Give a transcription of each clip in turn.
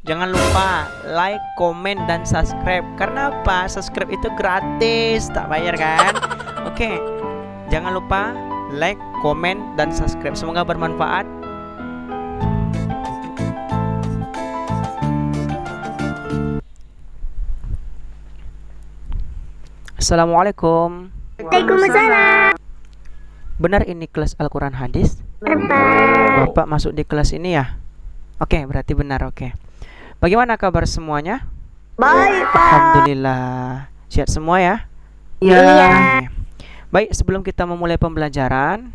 Jangan lupa like, komen, dan subscribe. Karena apa? Subscribe itu gratis, tak bayar kan? Oke, jangan lupa like, komen, dan subscribe. Semoga bermanfaat. Assalamualaikum. Waalaikumsalam. Benar ini kelas Al-Quran Hadis? Benar. Bapak masuk di kelas ini ya? Oke, berarti benar. Oke. Bagaimana kabar semuanya? Baik, Pak. Alhamdulillah. Sehat semua ya? Iya. Oke. Baik, sebelum kita memulai pembelajaran,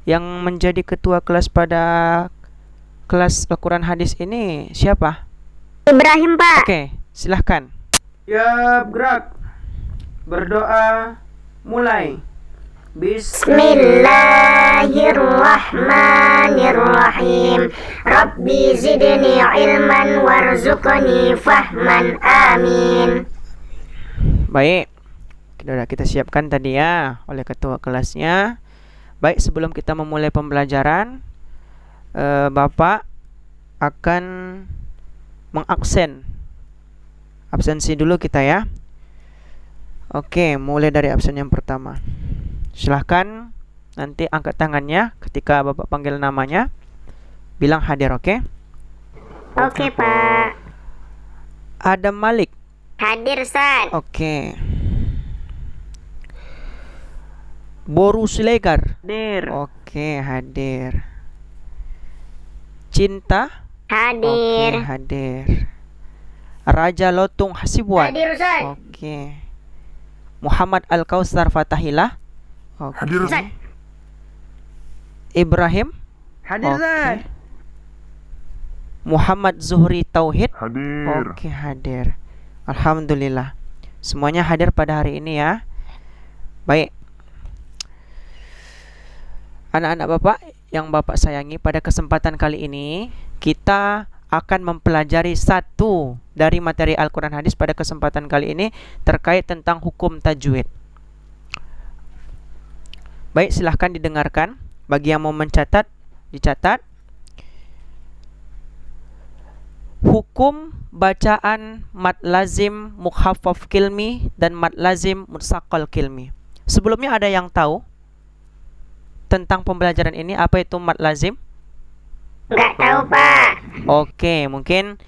yang menjadi ketua kelas pada kelas Al-Quran Hadis ini siapa? Ibrahim, Pak. Oke, silahkan. Ya, gerak. Berdoa, mulai. Bismillahirrahmanirrahim. Rabbi zidni ilman warzuqni fahman. Amin. Baik, sudah kita siapkan tadi ya oleh ketua kelasnya. Baik, sebelum kita memulai pembelajaran, Bapak akan absensi dulu kita ya. Oke, mulai dari absen yang pertama. Silahkan nanti angkat tangannya ketika Bapak panggil namanya. Bilang hadir, oke? Oke, Pak. Adam Malik. Hadir, Ustaz. Oke. Boru Silegar. Hadir. Oke, hadir. Cinta. Hadir. Oke, hadir. Raja Lotung Hasibuan. Hadir, Ustaz. Oke. Muhammad Al-Kausar Fatahillah. Oke. Hadir, Ustaz. Ibrahim. Hadir, Oke. Ustaz. Muhammad Zuhri Tauhid. Hadir. Oke, hadir. Alhamdulillah. Semuanya hadir pada hari ini ya. Baik. Anak-anak Bapak yang Bapak sayangi, pada kesempatan kali ini kita akan mempelajari satu dari materi Al-Quran Hadis pada kesempatan kali ini terkait tentang hukum tajwid. Baik, silahkan didengarkan. Bagi yang mau mencatat, dicatat. Hukum bacaan mad lazim mukhaffaf kilmi dan mad lazim mutsaqal kilmi. Sebelumnya ada yang tahu tentang pembelajaran ini apa itu mad lazim? Enggak tahu, Pak. Oke, mungkin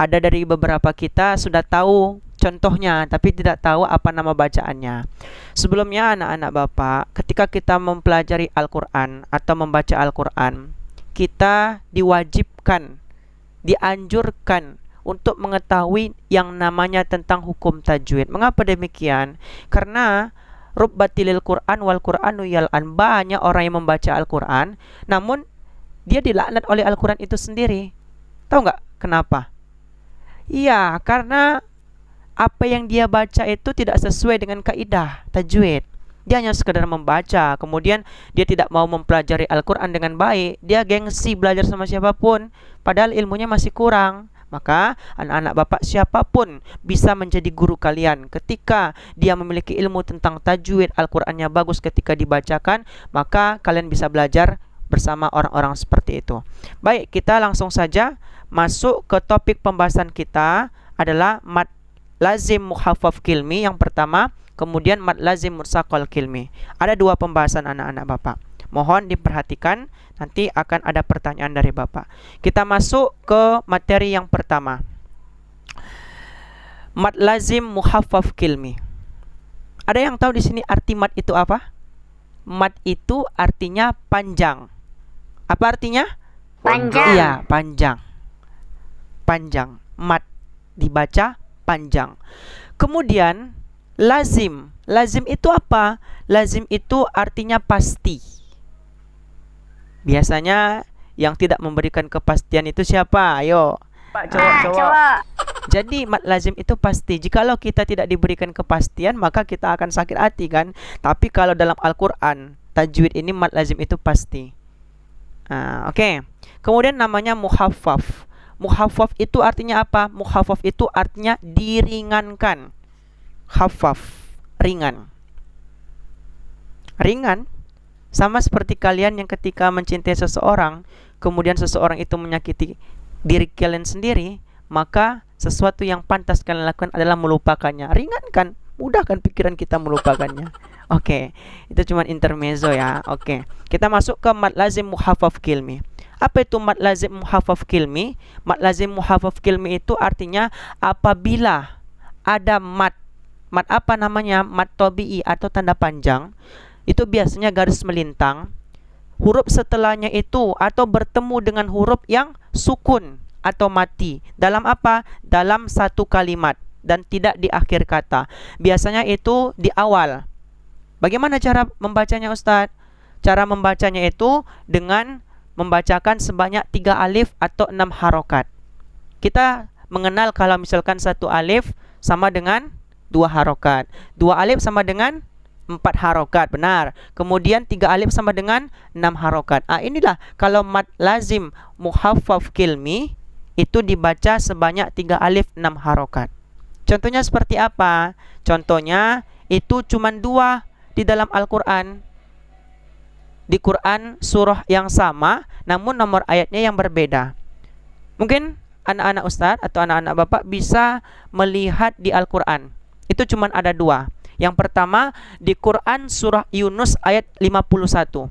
ada dari beberapa kita sudah tahu contohnya, tapi tidak tahu apa nama bacaannya. Sebelumnya anak-anak Bapak, ketika kita mempelajari Al-Quran atau membaca Al-Quran, kita diwajibkan, dianjurkan untuk mengetahui yang namanya tentang hukum tajwid. Mengapa demikian? Karena rubbatilil Quran wal Quranu yal'an, banyak orang yang membaca Al-Quran namun dia dilaknat oleh Al-Quran itu sendiri. Tahu nggak kenapa? Iya, karena apa yang dia baca itu tidak sesuai dengan kaidah tajwid. Dia hanya sekedar membaca, kemudian dia tidak mau mempelajari Al-Quran dengan baik. Dia gengsi belajar sama siapapun, padahal ilmunya masih kurang. Maka anak-anak Bapak, siapapun bisa menjadi guru kalian ketika dia memiliki ilmu tentang tajwid, Al-Qur'annya bagus ketika dibacakan, maka kalian bisa belajar bersama orang-orang seperti itu. Baik, kita langsung saja masuk ke topik pembahasan kita adalah mad lazim mukhaffaf kilmi yang pertama, kemudian mad lazim mutsaqal kilmi. Ada dua pembahasan anak-anak Bapak. Mohon diperhatikan, nanti akan ada pertanyaan dari Bapak. Kita masuk ke materi yang pertama. Mad lazim mukhaffaf kilmi. Ada yang tahu di sini arti mad itu apa? Mad itu artinya panjang. Apa artinya? Panjang. Iya, panjang. Panjang. Mad dibaca panjang. Kemudian lazim. Lazim itu apa? Lazim itu artinya pasti. Biasanya yang tidak memberikan kepastian itu siapa? Ayo. Pak, cowok. Jadi mad lazim itu pasti. Jikalau kita tidak diberikan kepastian, maka kita akan sakit hati kan. Tapi kalau dalam Al-Quran tajwid ini mad lazim itu pasti. Oke. Kemudian namanya muhaffaf. Muhaffaf itu artinya apa? Muhaffaf itu artinya diringankan. Khaffaf, ringan. Ringan sama seperti kalian yang ketika mencintai seseorang, kemudian seseorang itu menyakiti diri kalian sendiri, maka sesuatu yang pantas kalian lakukan adalah melupakannya. Ringankan, mudahkan pikiran kita melupakannya. Oke, itu cuma intermezzo ya. Oke, kita masuk ke mad lazim muhaffaf kilmi. Apa itu mad lazim muhaffaf kilmi? Mad lazim muhaffaf kilmi itu artinya apabila ada mad apa namanya? Mad tabi'i atau tanda panjang, itu biasanya garis melintang. Huruf setelahnya itu atau bertemu dengan huruf yang sukun atau mati. Dalam apa? Dalam satu kalimat dan tidak di akhir kata. Biasanya itu di awal. Bagaimana cara membacanya, Ustadz? Cara membacanya itu dengan membacakan sebanyak 3 alif atau 6 harokat. Kita mengenal kalau misalkan 1 alif sama dengan 2 harokat, 2 alif sama dengan 4 harokat, benar. Kemudian 3 alif sama dengan 6 harokat. Inilah kalau mad lazim muhaffaf kilmi itu dibaca sebanyak 3 alif 6 harokat. Contohnya seperti apa? Contohnya itu cuma 2 di dalam Al-Quran. Di Quran surah yang sama, namun nomor ayatnya yang berbeda. Mungkin anak-anak Ustadz atau anak-anak Bapak bisa melihat di Al-Quran. Itu cuma ada 2. Yang pertama di Quran surah Yunus ayat 51.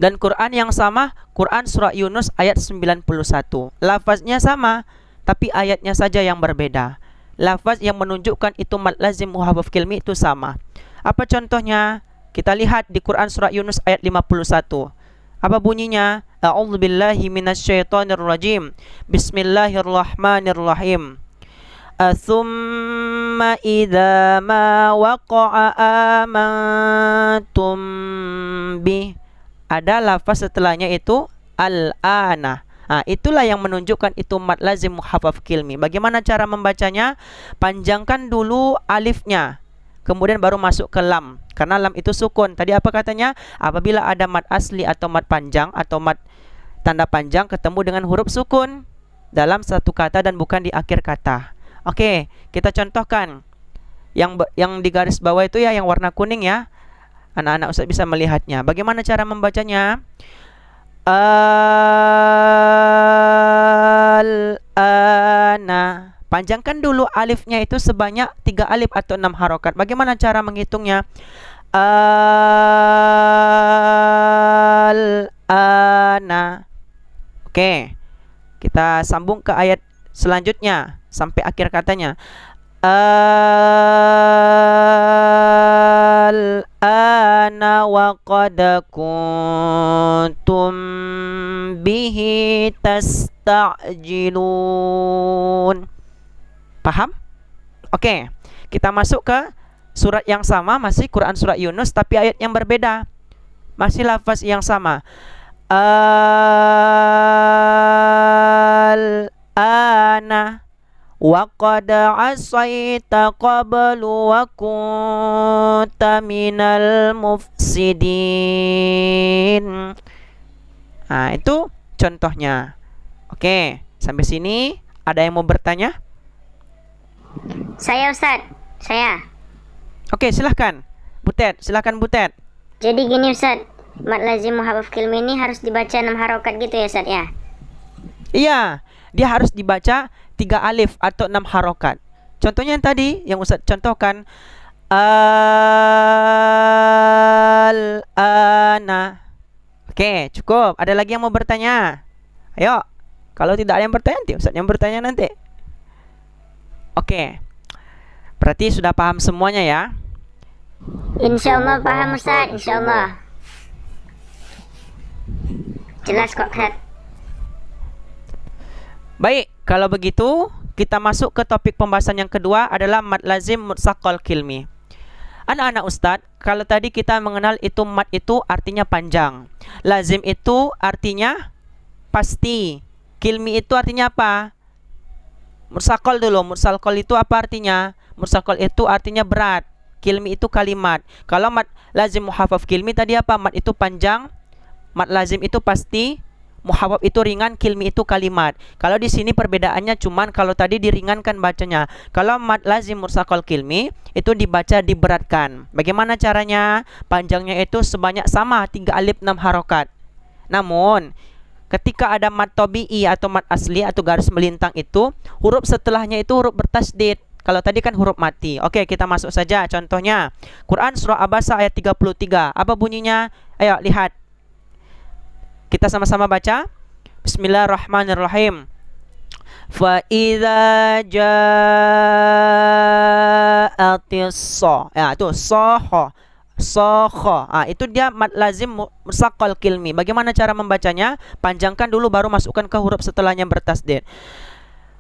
Dan Quran yang sama, Quran surah Yunus ayat 91. Lafaznya sama, tapi ayatnya saja yang berbeda. Lafaz yang menunjukkan itu mad lazim muhaffaf kilmi itu sama. Apa contohnya? Kita lihat di Quran surah Yunus ayat 51. Apa bunyinya? A'udzubillahi minasyaitonirrajim. Bismillahirrahmanirrahim. Thumma idza ma waqa'a amantum bih. Ada lafaz setelahnya itu al-ana. Itulah yang menunjukkan itu mad lazim muhaffaf kilmi. Bagaimana cara membacanya? Panjangkan dulu alifnya, kemudian baru masuk ke lam, karena lam itu sukun. Tadi apa katanya? Apabila ada mad asli atau mad panjang atau mad tanda panjang ketemu dengan huruf sukun dalam satu kata dan bukan di akhir kata. Oke, kita contohkan yang di garis bawah itu ya, yang warna kuning ya. Anak-anak Ustaz bisa melihatnya. Bagaimana cara membacanya? Al-ana. Panjangkan dulu alifnya itu sebanyak 3 alif atau 6 harokat. Bagaimana cara menghitungnya? Al-ana. Oke, kita sambung ke ayat selanjutnya sampai akhir katanya. Al-ana wa qad kuntum bihi tasta'jilun. Paham? Oke, kita masuk ke surat yang sama, masih Quran surat Yunus tapi ayat yang berbeda. Masih lafaz yang sama. Al-ana wa qad asaita qablu wa kunta minal mufsidin. Itu contohnya. Oke, sampai sini ada yang mau bertanya? Saya Ustadz, saya. Oke, silahkan Butet, silahkan Butet. Jadi gini Ustadz, mad lazim muhaffaf kilmi ini harus dibaca 6 harokat gitu ya Ustadz ya? Iya, dia harus dibaca 3 alif atau 6 harokat. Contohnya yang tadi yang Ustadz contohkan, al-ana. Oke, cukup. Ada lagi yang mau bertanya? Ayo. Kalau tidak ada yang bertanya, nanti Ustadz yang bertanya nanti. Oke. Berarti sudah paham semuanya ya? Insyaallah paham Ustadz, insyaallah. Jelas kok Ustadz. Baik, kalau begitu kita masuk ke topik pembahasan yang kedua adalah mad lazim mutsaqal kilmi. Anak-anak Ustadz, kalau tadi kita mengenal itu mad itu artinya panjang, lazim itu artinya pasti, kilmi itu artinya apa? Mutsaqal dulu. Mutsaqal itu apa artinya? Mutsaqal itu artinya berat, kilmi itu kalimat. Kalau mad lazim muhaffaf kilmi tadi apa? Mad itu panjang, mad lazim itu pasti, muhaffaf itu ringan, kilmi itu kalimat. Kalau di sini perbedaannya cuman kalau tadi diringankan bacanya. Kalau mad lazim mutsaqal kilmi itu dibaca diberatkan. Bagaimana caranya? Panjangnya itu sebanyak sama 3 alif 6 harokat. Namun ketika ada mat tabi'i atau mat asli atau garis melintang itu, huruf setelahnya itu huruf bertasdid. Kalau tadi kan huruf mati. Oke, kita masuk saja contohnya. Quran surah Abasa ayat 33. Apa bunyinya? Ayo lihat. Kita sama-sama baca. Bismillahirrahmanirrahim. Fa idza ja'atis sa. Ya, itu soho. Soho. Itu dia mad lazim musaqqal kilmi. Bagaimana cara membacanya? Panjangkan dulu baru masukkan ke huruf setelahnya bertasdid.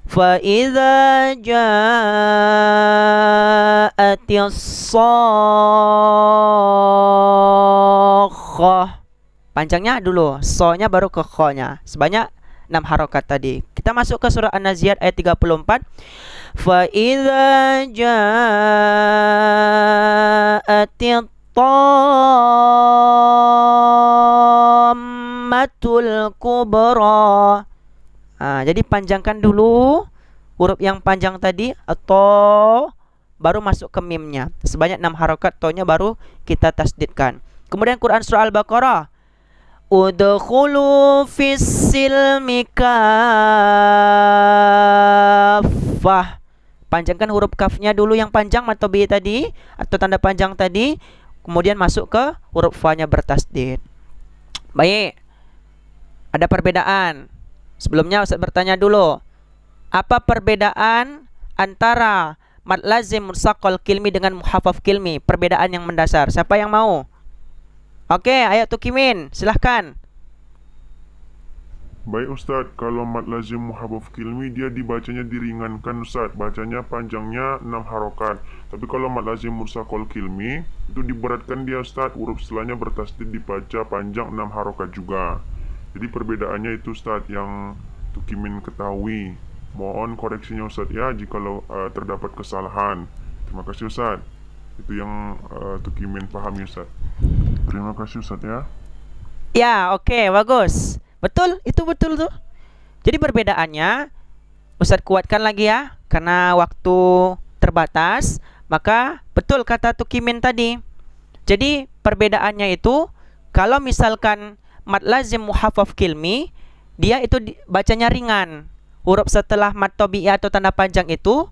Fa idza ja'atis sakhah. Panjangnya dulu, so-nya baru ke kho-nya. Sebanyak 6 harokat tadi. Kita masuk ke surah An-Nazi'at ayat 34. Fa idza ja'atit tammatul kubra. Jadi panjangkan dulu huruf yang panjang tadi atau baru masuk ke mimnya. Sebanyak 6 harokat, to-nya baru kita tasdidkan. Kemudian Quran surah Al-Baqarah. Udkhulu fis-silmi kaffah. Panjangkan huruf kafnya dulu yang panjang matobi tadi atau tanda panjang tadi, kemudian masuk ke huruf fa-nya bertasdid. Baik. Ada perbedaan. Sebelumnya Ustaz bertanya dulu. Apa perbedaan antara mad lazim musaqqal kilmi dengan muhaffaf kilmi? Perbedaan yang mendasar. Siapa yang mau? Oke, ayo Tukimin, silahkan. Baik Ustaz, kalau mad lazim muhaffaf kilmi dia dibacanya diringankan Ustaz. Bacanya panjangnya 6 harokat. Tapi kalau mad lazim musaqqal kilmi itu diberatkan dia Ustaz. Huruf setelahnya bertasdid dibaca panjang 6 harokat juga. Jadi perbedaannya itu Ustaz yang Tukimin ketahui. Mohon koreksinya Ustaz ya jikalau terdapat kesalahan. Terima kasih Ustaz. Itu yang Tukimin pahami Ustaz. Terima kasih Ustaz ya. Ya, oke, bagus. Betul, itu betul tuh. Jadi perbedaannya Ustaz kuatkan lagi ya, karena waktu terbatas. Maka betul kata Tukimin tadi. Jadi perbedaannya itu kalau misalkan mad lazim muhaffaf kilmi, dia itu bacanya ringan. Huruf setelah mad tabi'i atau tanda panjang itu,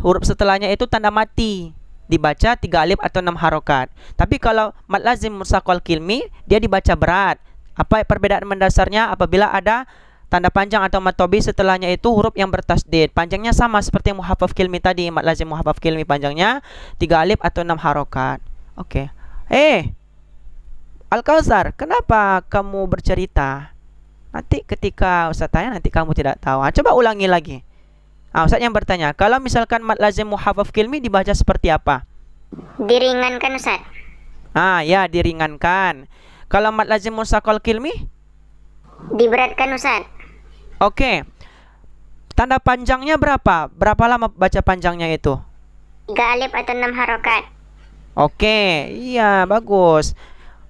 huruf setelahnya itu tanda mati, dibaca 3 alif atau 6 harokat. Tapi kalau mad lazim musaqqal kilmi, dia dibaca berat. Apa perbedaan mendasarnya? Apabila ada tanda panjang atau mad tabi'i setelahnya itu huruf yang bertasdid, panjangnya sama seperti muhaffaf kilmi tadi. Mad lazim muhaffaf kilmi panjangnya 3 alif atau 6 harokat. Oke. Al-Kausar, kenapa kamu bercerita? Nanti ketika Ustaz tanya, nanti kamu tidak tahu. Coba ulangi lagi. Ustaz yang bertanya, kalau misalkan mad lazim muhaffaf kilmi dibaca seperti apa? Diringankan Ustaz. Ya, diringankan. Kalau mad lazim musaqqal kilmi? Diberatkan Ustaz. Oke. Tanda panjangnya berapa? Berapa lama baca panjangnya itu? 3 alif atau 6 harokat. Oke, iya bagus.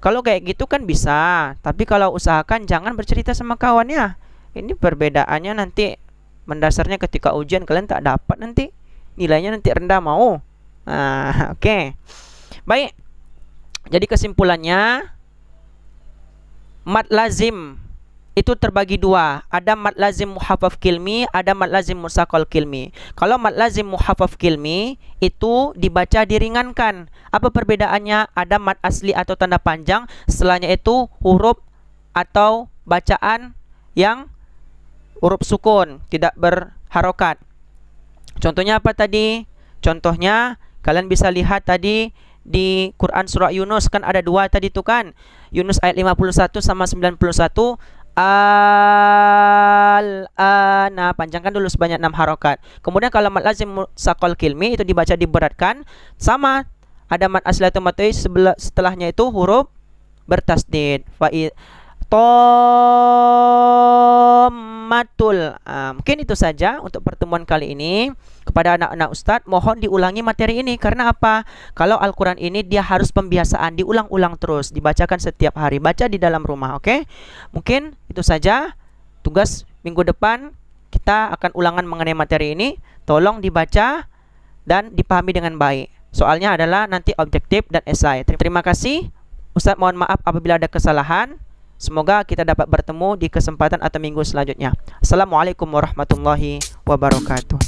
Kalau kayak gitu kan bisa. Tapi kalau usahakan jangan bercerita sama kawannya. Ini perbedaannya nanti mendasarnya ketika ujian kalian tak dapat nanti. Nilainya nanti rendah mau. Oke. Baik. Jadi kesimpulannya, mad lazim itu terbagi 2. Ada mad lazim muhaffaf kilmi, ada mad lazim musaqqal kilmi. Kalau mad lazim muhaffaf kilmi itu dibaca diringankan. Apa perbedaannya? Ada mad asli atau tanda panjang, setelahnya itu huruf atau bacaan yang huruf sukun, tidak berharokat. Contohnya apa tadi? Contohnya kalian bisa lihat tadi di Quran surah Yunus, kan ada 2 tadi tuh kan. Yunus ayat 51 sama 91. Al-ana, panjangkan dulu sebanyak 6 harokat. Kemudian kalau mad lazim musaqqal kilmi itu dibaca diberatkan, sama ada mad asli atau mad tabi'i, setelahnya itu huruf bertasdid. Matul. Mungkin itu saja untuk pertemuan kali ini. Kepada anak-anak Ustadz, mohon diulangi materi ini. Karena apa? Kalau Al-Quran ini dia harus pembiasaan, diulang-ulang terus, dibacakan setiap hari, baca di dalam rumah. Oke? Mungkin itu saja. Tugas minggu depan kita akan ulangan mengenai materi ini. Tolong dibaca dan dipahami dengan baik. Soalnya adalah nanti objektif dan esai. Terima kasih. Ustadz mohon maaf apabila ada kesalahan. Semoga kita dapat bertemu di kesempatan atau minggu selanjutnya. Assalamualaikum warahmatullahi wabarakatuh.